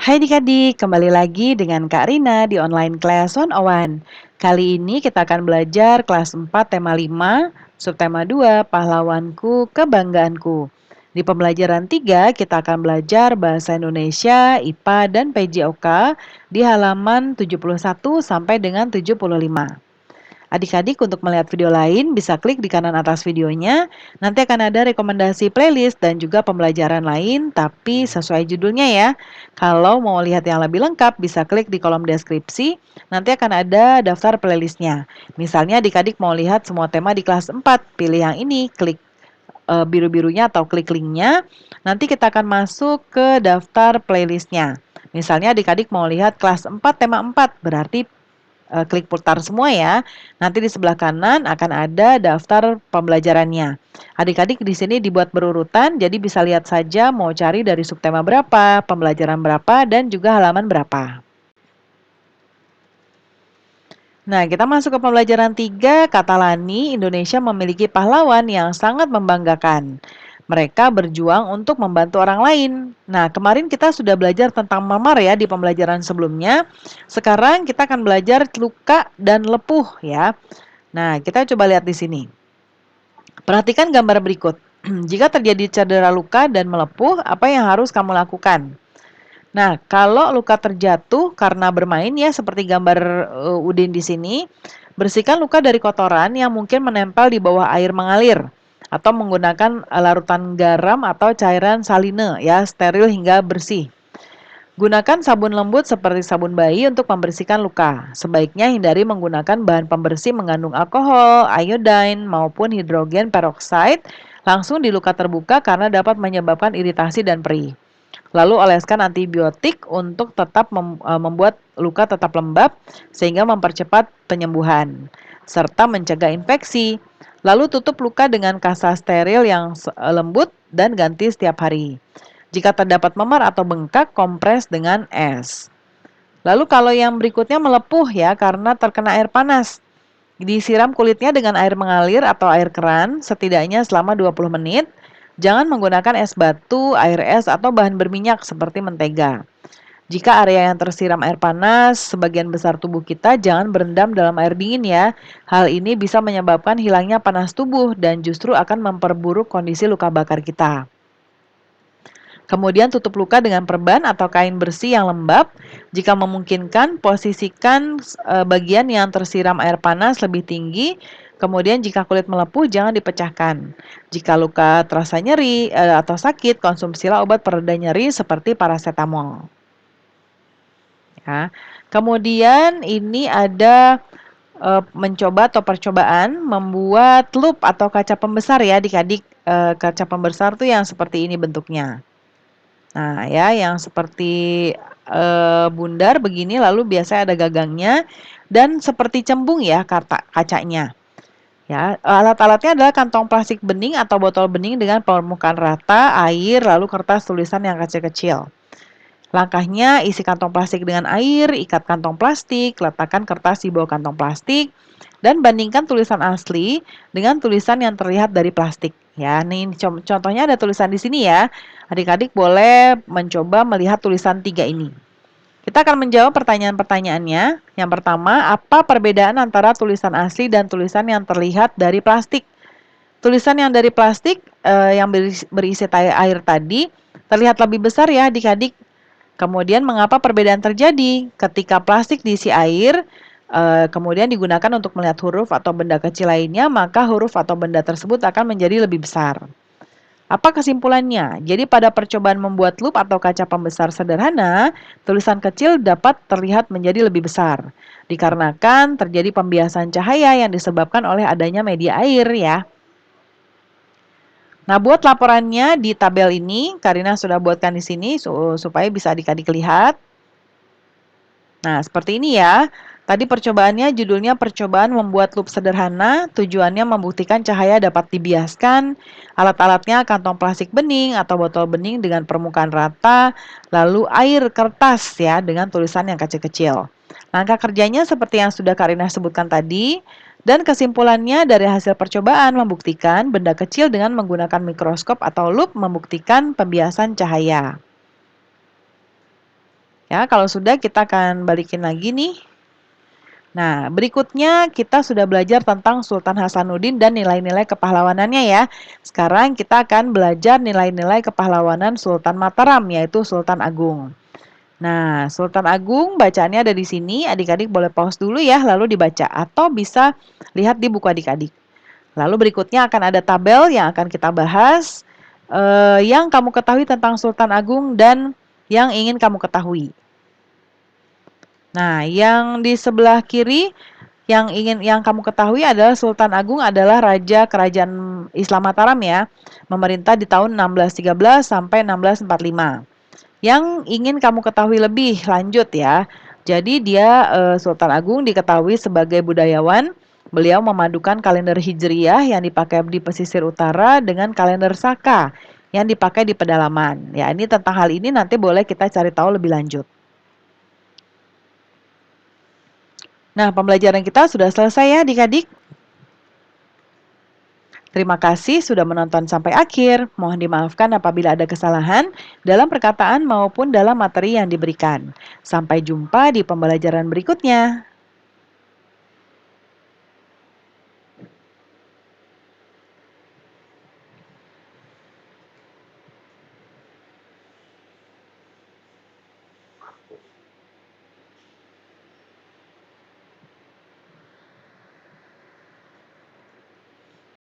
Hai adik-adik, kembali lagi dengan Kak Rina di online class 101. Kali ini kita akan belajar kelas 4 tema 5, subtema 2, pahlawanku, kebanggaanku. Di pembelajaran 3 kita akan belajar bahasa Indonesia, IPA, dan PJOK di halaman 71 sampai dengan 75. Adik-adik untuk melihat video lain bisa klik di kanan atas videonya. Nanti akan ada rekomendasi playlist dan juga pembelajaran lain tapi sesuai judulnya ya. Kalau mau lihat yang lebih lengkap bisa klik di kolom deskripsi. Nanti akan ada daftar playlistnya. Misalnya adik-adik mau lihat semua tema di kelas 4, pilih yang ini, klik biru-birunya atau klik linknya. Nanti kita akan masuk ke daftar playlistnya. Misalnya adik-adik mau lihat kelas 4 tema 4, berarti klik putar semua ya. Nanti di sebelah kanan akan ada daftar pembelajarannya. Adik-adik di sini dibuat berurutan, jadi bisa lihat saja mau cari dari subtema berapa, pembelajaran berapa, dan juga halaman berapa. Nah, kita masuk ke pembelajaran 3, kata Lani, Indonesia memiliki pahlawan yang sangat membanggakan. Mereka berjuang untuk membantu orang lain. Nah, kemarin kita sudah belajar tentang memar ya di pembelajaran sebelumnya. Sekarang kita akan belajar luka dan lepuh ya. Nah, kita coba lihat di sini. Perhatikan gambar berikut. Jika terjadi cedera luka dan melepuh, apa yang harus kamu lakukan? Nah, kalau luka terjatuh karena bermain ya seperti gambar Udin di sini, bersihkan luka dari kotoran yang mungkin menempel di bawah air mengalir atau menggunakan larutan garam atau cairan saline ya, steril hingga bersih. Gunakan sabun lembut seperti sabun bayi untuk membersihkan luka. Sebaiknya hindari menggunakan bahan pembersih mengandung alkohol, iodine, maupun hidrogen peroksida langsung di luka terbuka karena dapat menyebabkan iritasi dan perih. Lalu oleskan antibiotik untuk tetap membuat luka tetap lembab sehingga mempercepat penyembuhan serta mencegah infeksi. Lalu tutup luka dengan kasa steril yang lembut dan ganti setiap hari. Jika terdapat memar atau bengkak, kompres dengan es. Lalu kalau yang berikutnya melepuh ya karena terkena air panas. Disiram kulitnya dengan air mengalir atau air keran setidaknya selama 20 menit. Jangan menggunakan es batu, air es, atau bahan berminyak seperti mentega. Jika area yang tersiram air panas, sebagian besar tubuh kita jangan berendam dalam air dingin ya. Hal ini bisa menyebabkan hilangnya panas tubuh dan justru akan memperburuk kondisi luka bakar kita. Kemudian tutup luka dengan perban atau kain bersih yang lembab. Jika memungkinkan, posisikan bagian yang tersiram air panas lebih tinggi. Kemudian jika kulit melepuh, jangan dipecahkan. Jika luka terasa nyeri atau sakit, konsumsilah obat pereda nyeri seperti paracetamol. Ya. Kemudian ini ada mencoba atau percobaan membuat loop atau kaca pembesar ya adik-adik. Kaca pembesar tuh yang seperti ini bentuknya. Nah, ya yang seperti bundar begini lalu biasanya ada gagangnya dan seperti cembung ya kacanya. Ya, alat-alatnya adalah kantong plastik bening atau botol bening dengan permukaan rata, air, lalu kertas tulisan yang kecil-kecil. Langkahnya isi kantong plastik dengan air, ikat kantong plastik, letakkan kertas di bawah kantong plastik, dan bandingkan tulisan asli dengan tulisan yang terlihat dari plastik. Ya, nih contohnya ada tulisan di sini ya. Adik-adik boleh mencoba melihat tulisan 3 ini. Kita akan menjawab pertanyaan-pertanyaannya. Yang pertama, apa perbedaan antara tulisan asli dan tulisan yang terlihat dari plastik? Tulisan yang dari plastik yang berisi air tadi terlihat lebih besar ya adik-adik. Kemudian mengapa perbedaan terjadi? Ketika plastik diisi air, kemudian digunakan untuk melihat huruf atau benda kecil lainnya, maka huruf atau benda tersebut akan menjadi lebih besar. Apa kesimpulannya? Jadi pada percobaan membuat loop atau kaca pembesar sederhana, tulisan kecil dapat terlihat menjadi lebih besar. Dikarenakan terjadi pembiasan cahaya yang disebabkan oleh adanya media air ya. Nah, buat laporannya di tabel ini, Karina sudah buatkan di sini supaya bisa adik-adik lihat. Nah, seperti ini ya. Tadi percobaannya judulnya percobaan membuat loop sederhana, tujuannya membuktikan cahaya dapat dibiaskan, alat-alatnya kantong plastik bening atau botol bening dengan permukaan rata, lalu air kertas ya dengan tulisan yang kecil-kecil. Langkah kerjanya seperti yang sudah Karina sebutkan tadi, dan kesimpulannya dari hasil percobaan membuktikan benda kecil dengan menggunakan mikroskop atau loop membuktikan pembiasan cahaya. Ya, kalau sudah kita akan balikin lagi nih. Nah, berikutnya kita sudah belajar tentang Sultan Hasanuddin dan nilai-nilai kepahlawanannya ya. Sekarang kita akan belajar nilai-nilai kepahlawanan Sultan Mataram, yaitu Sultan Agung. Nah, Sultan Agung bacaannya ada di sini. Adik-adik boleh pause dulu ya, lalu dibaca. Atau bisa lihat di buku adik-adik. Lalu berikutnya akan ada tabel yang akan kita bahas. Yang kamu ketahui tentang Sultan Agung dan yang ingin kamu ketahui. Nah, yang di sebelah kiri yang kamu ketahui adalah Sultan Agung adalah raja kerajaan Islam Mataram ya, memerintah di tahun 1613 sampai 1645. Yang ingin kamu ketahui lebih lanjut ya. Jadi dia Sultan Agung diketahui sebagai budayawan. Beliau memadukan kalender Hijriyah yang dipakai di pesisir utara dengan kalender Saka yang dipakai di pedalaman. Ya, ini tentang hal ini nanti boleh kita cari tahu lebih lanjut. Nah, pembelajaran kita sudah selesai ya adik-adik. Terima kasih sudah menonton sampai akhir. Mohon dimaafkan apabila ada kesalahan dalam perkataan maupun dalam materi yang diberikan. Sampai jumpa di pembelajaran berikutnya.